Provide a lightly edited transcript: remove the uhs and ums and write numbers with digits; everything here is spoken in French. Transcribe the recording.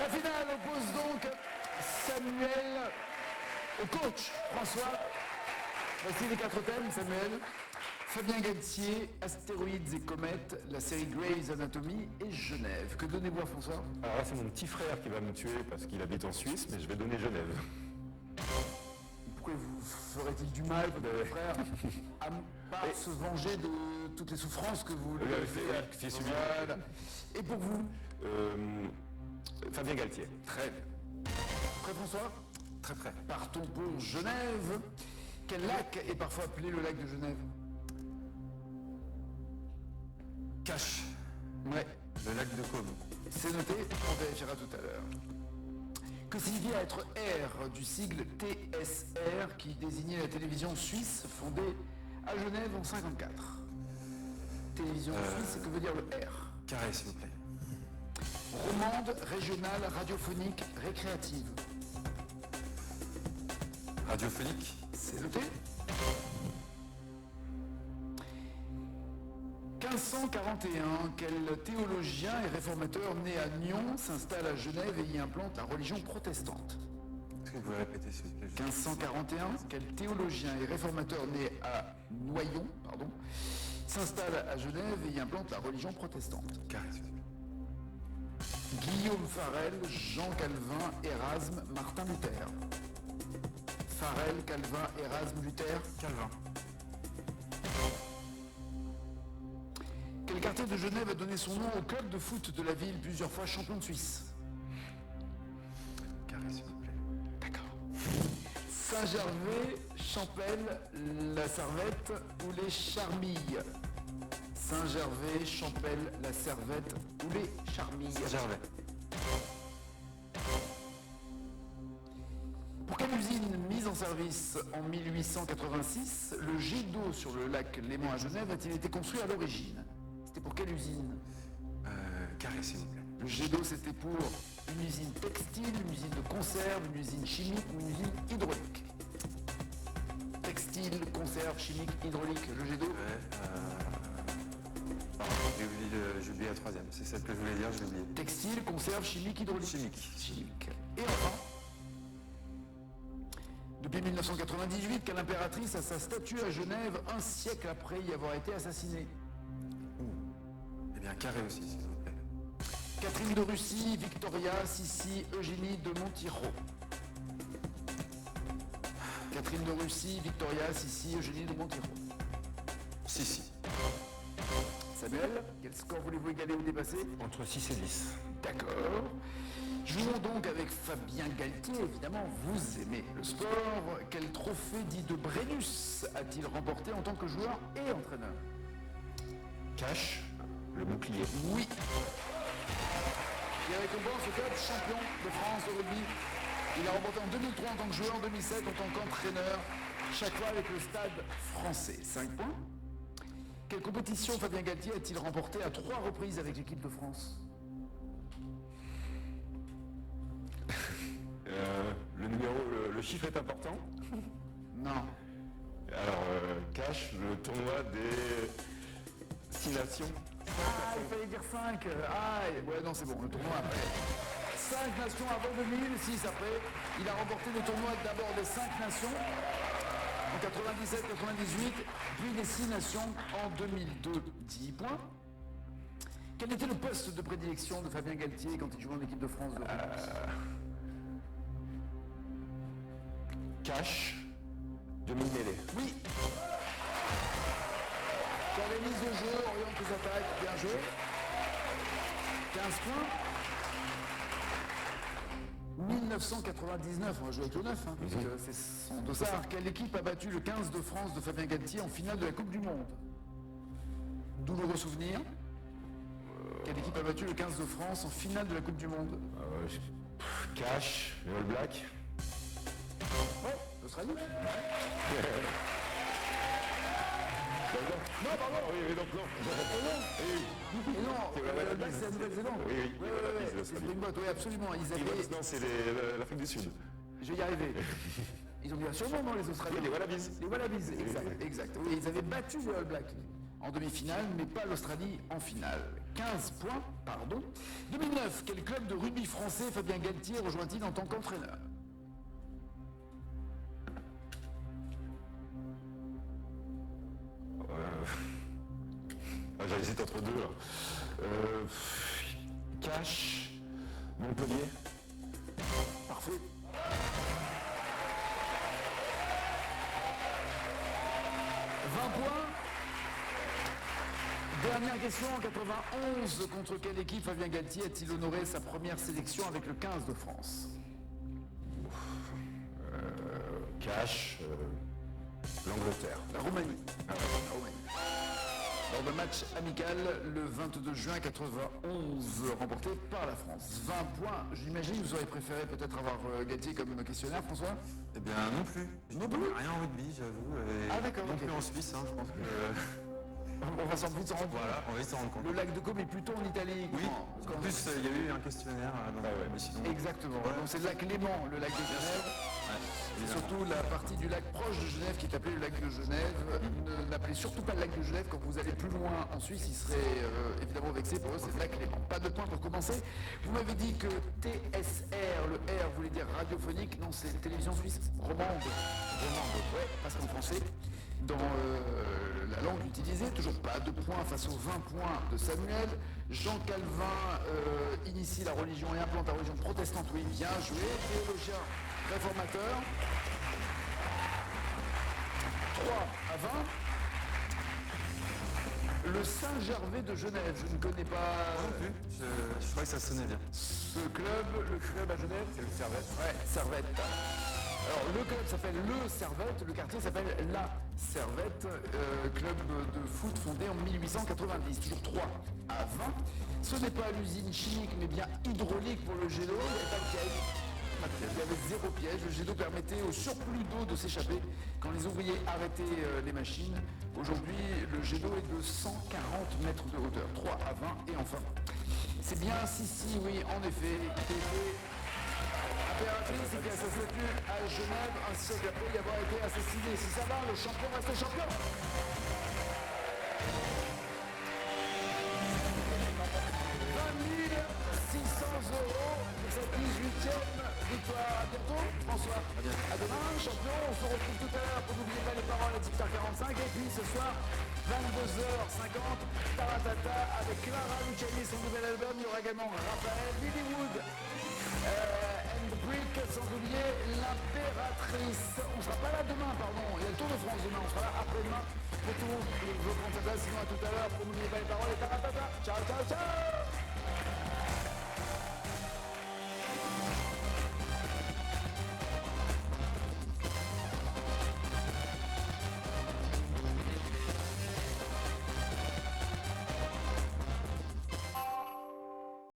La finale oppose donc Samuel au coach François. Voici les 4 thèmes, Samuel. Fabien Galtier, Astéroïdes et comètes, la série Grey's Anatomy et Genève. Que donnez-vous à François? Alors là, c'est mon petit frère qui va me tuer parce qu'il habite en Suisse, mais je vais donner Genève. Pourquoi vous ferait-il du mal, votre frère, à pas se venger de toutes les souffrances que vous lui avez fait subi. Voilà. Et pour vous? Fabien Galtier. Très bien. Prêt, François? Très prêt. Partons pour Genève. Quel lac est parfois appelé le lac de Genève? Cache. Ouais. Le lac de Côme. C'est noté, on vérifiera tout à l'heure. Que signifie la lettre R du sigle TSR qui désignait la télévision suisse fondée à Genève en 1954? Télévision suisse, que veut dire le R? Carré, s'il vous plaît. Romande, régionale, radiophonique, récréative. Radiophonique. C'est noté. 1541, quel théologien et réformateur né à Nyon s'installe à Genève et y implante la religion protestante? Est-ce que vous pouvez répéter, s'il vous plaît? 1541, quel théologien et réformateur né à Noyon, s'installe à Genève et y implante la religion protestante? Carré, s'il vous plaît. Guillaume Farel, Jean Calvin, Érasme, Martin Luther. Farel, Calvin, Érasme, Luther. Calvin. Quel quartier de Genève a donné son nom au club de foot de la ville, plusieurs fois champion de Suisse? Carré, s'il vous plaît. D'accord. Saint-Gervais, Champel, la Servette ou les Charmilles? Saint-Gervais, Champel, la Servette ou les Charmilles? Saint-Gervais. Pour quelle usine mise en service en 1886, le jet d'eau sur le lac Léman à Genève a-t-il été construit à l'origine? C'était pour quelle usine? Carré, s'il vous plaît. Le jet d'eau, c'était pour une usine textile, une usine de conserve, une usine chimique ou une usine hydraulique? Textile, conserve, chimique, hydraulique, le jet d'eau? J'ai oublié la troisième. C'est celle que je voulais dire, je l'ai oubliée. Textile, conserve, chimique, hydraulique? Chimique. Et enfin, depuis 1998, quelle impératrice a sa statue à Genève un siècle après y avoir été assassinée? Eh bien, carré aussi, s'il vous plaît. Catherine de Russie, Victoria, Sissi, Eugénie de Montiro. Catherine de Russie, Victoria, Sissi, Eugénie de Montiro. Si. Samuel, quel score voulez-vous égaler ou dépasser? Entre 6 et 10. D'accord. Jouons donc avec Fabien Galtier, évidemment, vous aimez le sport. Quel trophée dit de Brennus a-t-il remporté en tant que joueur et entraîneur? Cache. Le bouclier. Oui. Il récompense le club champion de France de rugby. Il a remporté en 2003 en tant que joueur, en 2007 en tant qu'entraîneur, chaque fois avec le Stade français. 5 points. Quelle compétition Fabien Galtier a-t-il remporté à 3 reprises avec l'équipe de France? Le chiffre est important. Non. Alors, cache le tournoi des 6 nations. Ah, il fallait dire 5. Ah, ouais, non, c'est bon, le tournoi après. 5 nations avant 2000, 6 après. Il a remporté le tournoi d'abord des 5 nations en 97-98, puis des 6 nations en 2002. 10 points. Quel était le poste de prédilection de Fabien Galtier quand il jouait en équipe de France de rugby? Cache. Demi-mêlée. Oui. Sur les mises de jeu, oriente les attaques, bien joué. 15 points. 1999, on va jouer avec le 9, puisque c'est son dossard. Quelle équipe a battu le 15 de France de Fabien Galtier en finale de la Coupe du Monde? Douloureux souvenir. Quelle équipe a battu le 15 de France en finale de la Coupe du Monde? Cache. Le All Black. Ouais, l'Australie. Non, pardon. Oui, donc non. Et non, le Black, c'est la Nouvelle-Zélande. Oui. C'est une boîte, oui, absolument. Ils avaient... Non, c'est l'Afrique du Sud. Je vais y arriver. Ils ont bien sûrement, non, les Australiens. Oui, les Wallabies. Les Wallabies, exact. Oui, ils avaient battu les All Blacks en demi-finale, mais pas l'Australie en finale. 15 points, pardon. 2009, quel club de rugby français Fabien Galtier rejoint-il en tant qu'entraîneur? J'hésite entre deux là. Cash, Montpellier. Parfait. Points. Dernière question, en 91, contre quelle équipe Fabien Galtier a-t-il honoré sa première sélection avec le 15 de France? Cash, l'Angleterre. La Roumanie. La Roumanie. Lors d'un match amical le 22 juin 91, remporté par la France. 20 points. J'imagine que vous auriez préféré peut-être avoir Galtier comme questionnaire, François? Eh bien non plus. Je ne connais rien en rugby, j'avoue. Ah d'accord. Non plus en Suisse, hein, je pense que... On va s'en vite s'en rendre compte. Voilà, on va vite s'en rendre compte. Le lac de Côme est plutôt en Italie. Oui, en plus il y a eu un questionnaire mais sinon... Exactement. Donc c'est le lac Léman, le lac de Genève. C'est surtout la partie du lac proche de Genève qui est appelée le lac de Genève. N'appelez surtout pas le lac de Genève. Quand vous allez plus loin en Suisse, il serait évidemment vexé. Pour eux, c'est le lac Léman. Pas de point pour commencer. Vous m'avez dit que TSR, le R voulait dire radiophonique. Non, c'est télévision suisse romande. Romande, ouais, parce qu'en français, dans la langue utilisée, toujours pas de points face aux 20 points de Samuel. Jean Calvin initie la religion et implante la religion protestante. Oui, bien joué. Théologien réformateur. 3 à 20. Le Saint-Gervais de Genève, je ne connais pas. Non plus, je crois que ça sonnait bien. Ce club, le club à Genève, c'est le Servette. Ouais, Servette. Alors le club s'appelle le Servette, le quartier s'appelle la Servette, club de foot fondé en 1890, toujours 3 à 20. Ce n'est pas l'usine chimique mais bien hydraulique pour le jet d'eau, il n'y avait pas de piège. Il y avait 0 piège, le jet d'eau permettait au surplus d'eau de s'échapper quand les ouvriers arrêtaient les machines. Aujourd'hui, le jet d'eau est de 140 mètres de hauteur, 3 à 20 et enfin. C'est bien Sissi, oui, en effet, qui était impératrice et qui a sa statue à Genève un siècle après y avoir été assassiné. Si ça va, le champion reste champion. 600 € pour cette 18e victoire. À bientôt, François. À demain, champion. On se retrouve tout à l'heure pour n'oublier pas les paroles à 18h45. Et puis ce soir, 22h50, Taratata avec Clara Luciani, son nouvel album. Il y aura également Raphaël, Lily Wood, and the Brick, sans oublier l'impératrice. On ne sera pas là demain, pardon. Il y a le Tour de France demain. On sera là après-demain. Retour, je vous prends sa place. Sinon, à tout à l'heure pour n'oublier pas les paroles et Taratata. Ciao, ciao, ciao.